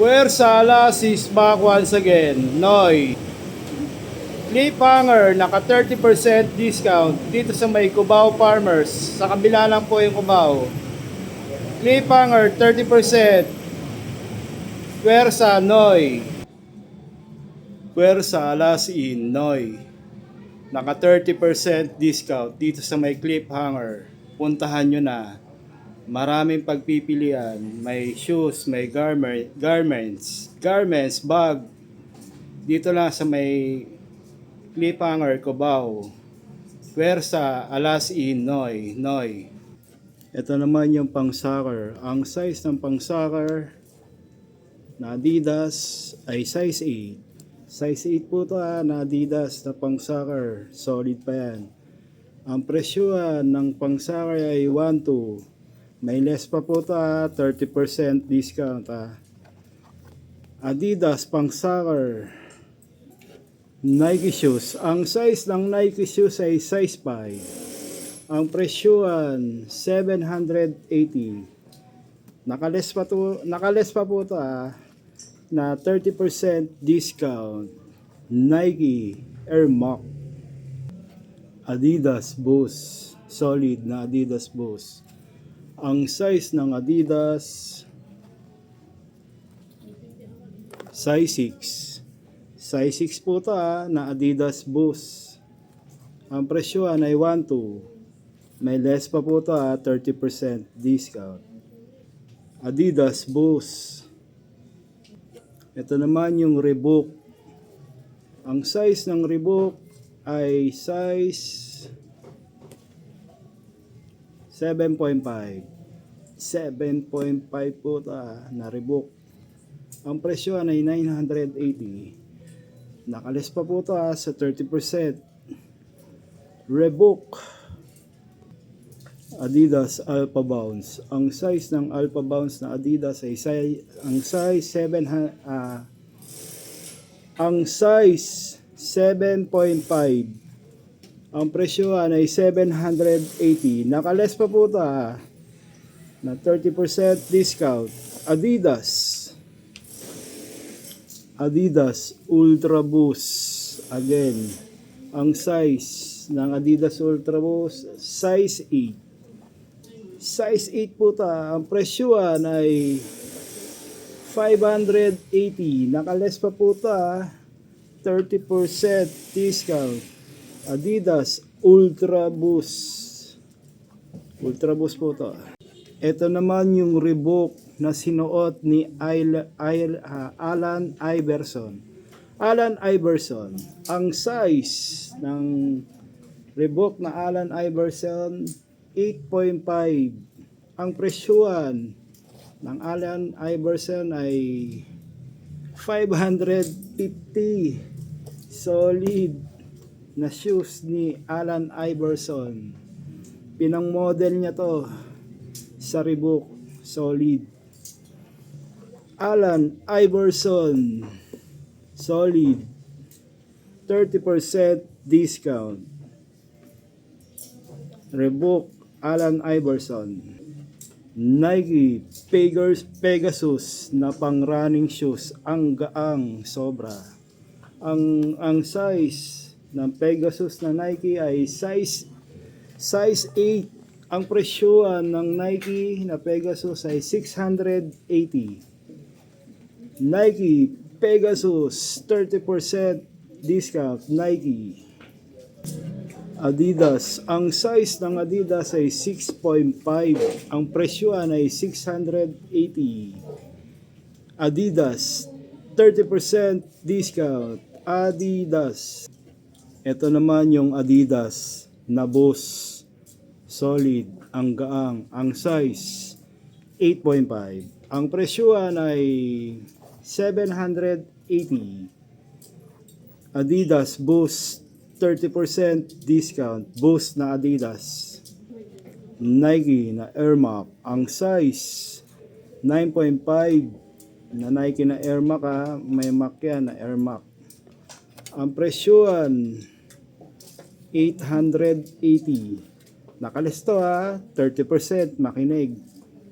Puwersa Lasis back once again. Noy. Cliffhanger, naka 30% discount dito sa may Cubao Farmers. Sa kabila lang po yung Cubao. Cliffhanger, 30%. Puwersa Noy. Puwersa Lasin Noy. Naka 30% discount dito sa may Cliffhanger. Puntahan nyo na. Maraming pagpipilian. May shoes, may garments, bag. Dito lang sa may Cliffhanger, Cubao. Puwersa, Alas in Noy. Ito naman yung pang-soccer. Ang size ng pang-soccer na Adidas ay size 8. Size 8 po ito na Adidas na pang-soccer. Solid pa yan. Ang presyuhan ng pang-soccer ay 1.2. May less pa po ito 30% discount Adidas pang-soccer. Nike shoes. Ang size ng Nike shoes ay size 5. Ang presyuhan 780. Nakales pa po ito na 30% discount. Nike Air Max. Adidas Boost. Solid na Adidas Boost. Ang size ng Adidas size 6. Size 6 po ito na Adidas Boost. Ang presyuhan ay 1.2. May less pa po ito 30% discount. Adidas Boost. Ito naman yung Reebok. Ang size ng Reebok ay size 7.5. 7.5 po ito na Reebok. Ang presyo ay 980. Nakalis pa po ito sa 30%. Reebok Adidas Alpha Bounce. Ang size ng Alpha Bounce na Adidas ay ang size 7.5. Ang presyo ay 780. Nakalis pa po ito na 30% discount. Adidas Ultra Boost. Again, ang size ng Adidas Ultra Boost size 8. Size 8 po ta. Ang presyuhan ay 580. Nakales pa po ta 30% discount. Adidas Ultra Boost. Ultra Boost po to. Ito naman yung Reebok na sinuot ni Allen Iverson. Allen Iverson. Ang size ng Reebok na Allen Iverson 8.5. Ang presyuhan ng Allen Iverson ay 550. Solid na shoes ni Allen Iverson. Pinang model niya to sa Reebok. Solid. Allen Iverson. Solid. 30% discount. Reebok Allen Iverson. Nike Pegasus na pang running shoes. Ang gaang sobra. Ang size ng Pegasus na Nike ay size 8. Ang presyuhan ng Nike na Pegasus ay 680. Nike Pegasus 30% discount. Nike. Adidas. Ang size ng Adidas ay 6.5. Ang presyuhan ay 680. Adidas 30% discount. Adidas. Ito naman yung Adidas na Boost. Solid, ang gaang, ang size 8.5. Ang presyuhan ay 780. Adidas Boost 30% discount. Boost na Adidas. Nike na Air Max. Ang size 9.5 na Nike na Air Max may Max yan na Air Max. Ang presyuhan 880. Nakalisto 30%, makinig.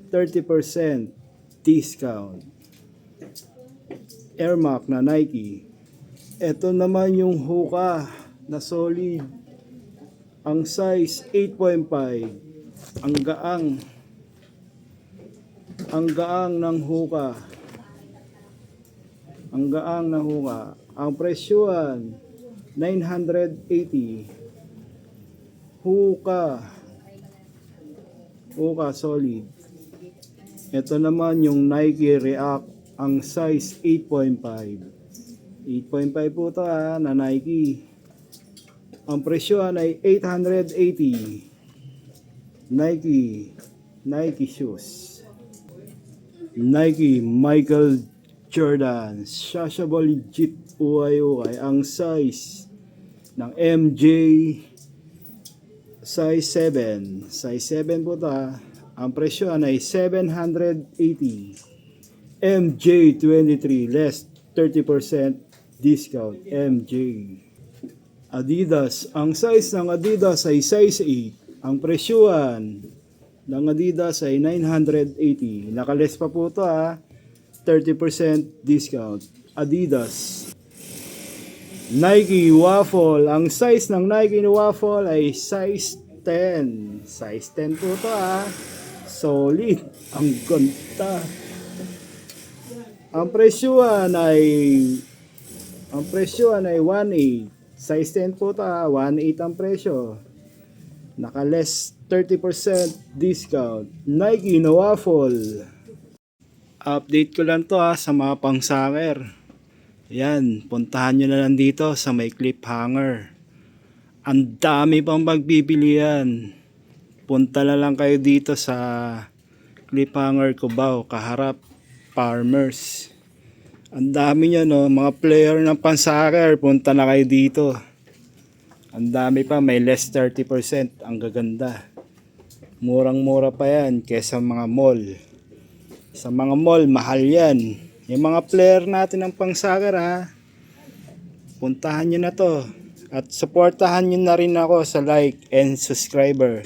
30% discount. Air Max na Nike. Ito naman yung Hoka na solid. Ang size 8.5. Ang gaang. Ang gaang ng Hoka. Ang gaang na Hoka. Ang presyuan 980. Hoka. Hoka solid. Ito naman yung Nike React. Ang size 8.5. 8.5 po ito na Nike. Ang presyo ay 880. Nike shoes. Nike Michael Jordan Shashable legit UY. Ang size ng MJ size 7. Size 7 po ito. Ang presyo ay 780. MJ23 less 30% discount. MJ. Adidas. Ang size ng Adidas ay size 8. Ang presyuan ng Adidas ay 980. Nakales pa po ito 30% discount. Adidas. Nike Waffle. Ang size ng Nike Waffle ay size 10. Size 10 po ito Solid. Ang ganda. Ang presyuan ay 1.8. Size 10 po ito 1.8 ang presyo. Naka-less 30% discount. Nike na Waffle. Update ko lang to sa mga pang-soccer. Yan, puntahan nyo na lang dito sa may clip hanger. Ang dami pang magbibilian. Punta na lang kayo dito sa clip hanger Cubao, kaharap Farmers. Ang dami nyo mga player ng pan-soccer, punta na kayo dito. Ang dami pa, may less 30%, ang gaganda. Murang-mura pa yan kesa mga mall. Sa mga mall, mahal yan. Yung mga player natin ng pang-soccer puntahan nyo na to. At supportahan nyo na rin ako sa like and subscriber.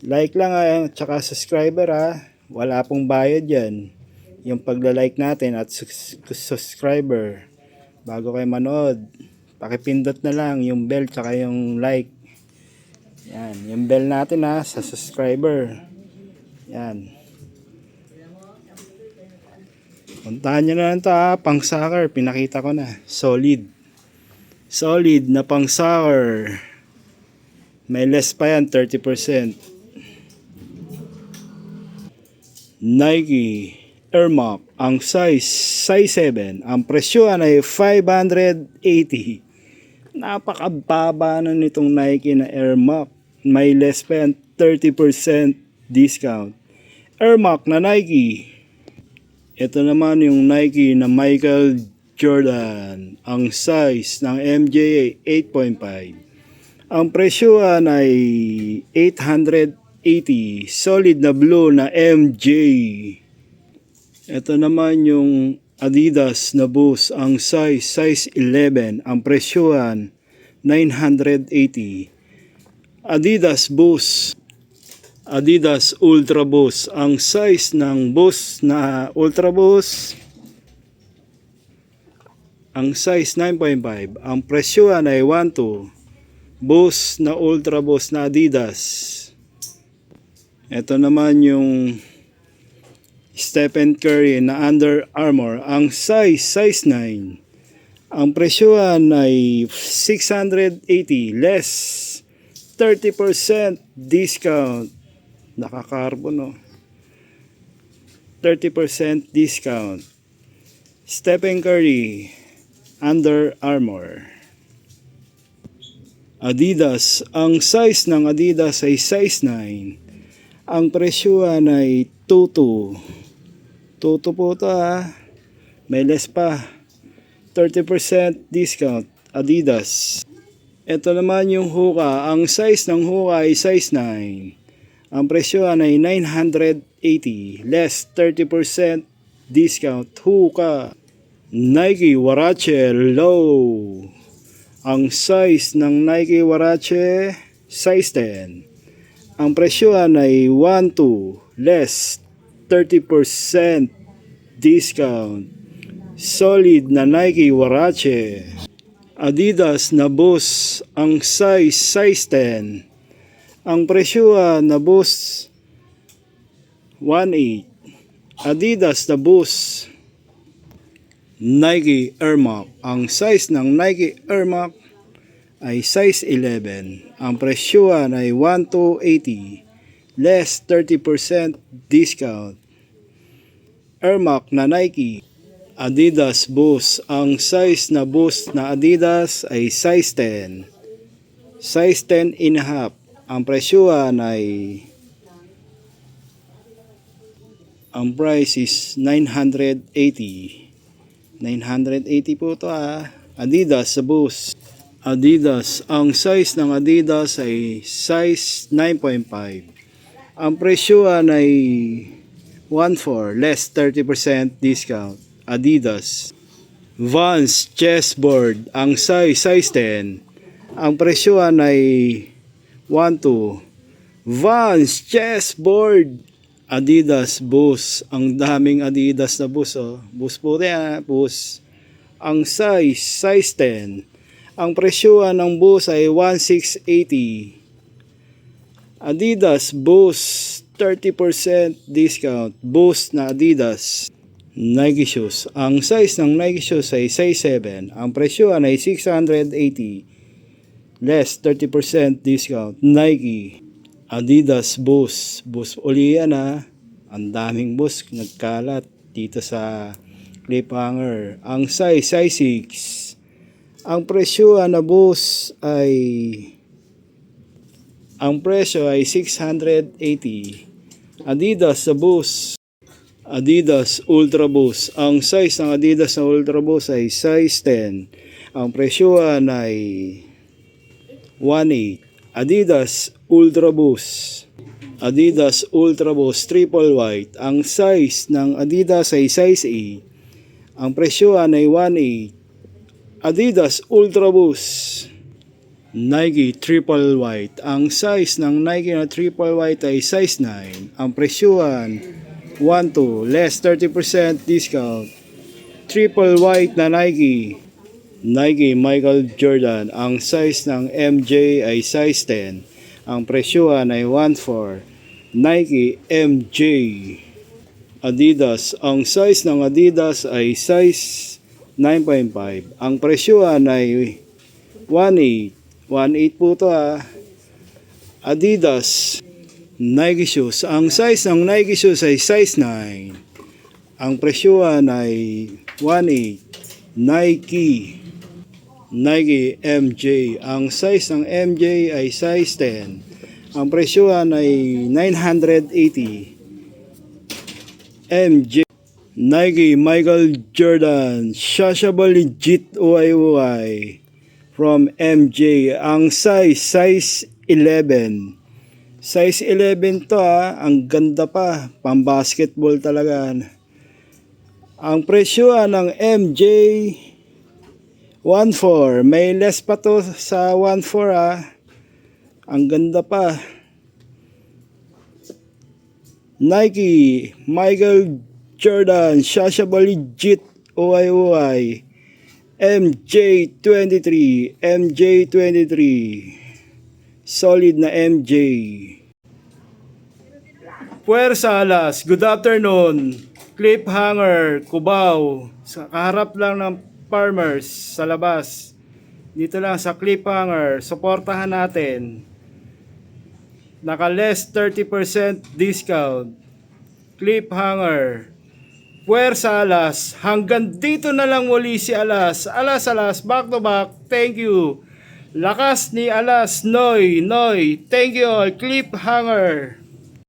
Like lang tsaka subscriber wala pong bayad yan. Yung pagla-like natin at subscriber bago kayo manood, pakipindot na lang yung bell tsaka yung like. Yan, yung bell natin sa subscriber. Yan. Puntahan nyo na lang ito pang soccer, pinakita ko na. Solid na pang soccer. May less pa yan, 30%. Nike Air Max, ang size 7. Ang presyo ay 580. Napakababa na nitong Nike na Air Max. May less pa yan, 30% discount. Air Max na Nike. Ito naman yung Nike na Michael Jordan. Ang size ng MJ ay 8.5. Ang presyo ay 880. Solid na blue na MJ. Ito naman yung Adidas na Boost. Ang size 11. Ang presyuan 980. Adidas Boost. Adidas Ultra Boost. Ang size ng Boost na Ultra Boost, ang size 9.5. Ang presyuan ay 1.2. Boost na Ultra Boost na Adidas. Ito naman yung Stephen Curry na Under Armour. Ang size 9. Ang presyuan ay 680. Less 30% discount. Nakakarbon 30% discount. Stephen Curry Under Armour. Adidas. Ang size ng Adidas ay size 9. Ang presyuan ay 2.2. Tuto po ito may less pa, 30% discount. Adidas. Ito naman yung Hoka. Ang size ng Hoka ay size 9. Ang presyo ay 980. Less 30% discount. Hoka. Nike Huarache Low. Ang size ng Nike Huarache size 10. Ang presyo ay 1.2. Less 30% discount. Solid na Nike Huarache. Adidas na Boost ang size 10. Ang presyo na Boost 1.8. Adidas na Boost. Nike Air Max. Ang size ng Nike Air Max ay size 11. Ang presyo ay 1,280. Less 30% discount. Air Max na Nike. Adidas Boost. Ang size na Boost na Adidas ay size 10. Size 10 and a half. Ang presyo ay ang price is 980. 980 po ito Adidas Boost. Adidas. Ang size ng Adidas ay size 9.5. Ang presyo ay 1.4. Less 30% discount. Adidas. Vans chessboard. Ang size 10. Ang presyo ay 1.2. Vans chessboard. Adidas Boost. Ang daming Adidas na Boost. Boost po rin Boost. Ang size 10. Ang presyo ng Boost ay 1,680. Adidas Boost 30% discount. Boost na Adidas. Nike shoes. Ang size ng Nike shoes ay size 7. Ang presyo ay 680. Less 30% discount. Nike. Adidas Boost. Boost uli yan Ang daming Boost nagkalat dito sa clip hanger. Ang size 6. Ang presyo na Boost ay ang presyo ay 680. Adidas sa Boost. Adidas Ultra Boost. Ang size ng Adidas na Ultra Boost ay size 10. Ang presyo ay 1.8. Adidas Ultra Boost. Adidas Ultra Boost triple white. Ang size ng Adidas ay size 8. Ang presyo ay 1.8. Adidas Ultra Boost. Nike triple white. Ang size ng Nike na triple white ay size 9. Ang presyo ay 1.2. Less 30% discount. Triple white na Nike. Nike Michael Jordan. Ang size ng MJ ay size 10. Ang presyo ay 1.4. Nike MJ. Adidas. Ang size ng Adidas ay size 9.5. Ang presyo ay 1.8. 1.8 po ito Adidas. Nike shoes. Ang size ng Nike shoes ay size 9. Ang presyo ay 1.8. Nike. Nike MJ. Ang size ng MJ ay size 10. Ang presyo ay 980. MJ. Nike Michael Jordan. Shashable legit UIUI. From MJ. Ang size 11. Size 11 to Ang ganda pa. Pang basketball talaga. Ang presyo ng MJ 1.4. May less pa to sa 1.4 Ang ganda pa. Nike Michael Jordan Shashable legit UIUI MJ23. MJ23. Solid na MJ. Puwersa Alas. Good afternoon. Clip hanger Cubao. Sa kaharap lang ng Farmers sa labas. Dito lang sa clip hanger. Suportahan natin. Naka less 30% discount. Clip hanger. Puwersa Alas. Hanggang dito na lang muli si Alas. Alas, back to back. Thank you. Lakas ni Alas. Noy. Thank you all. Clip hanger.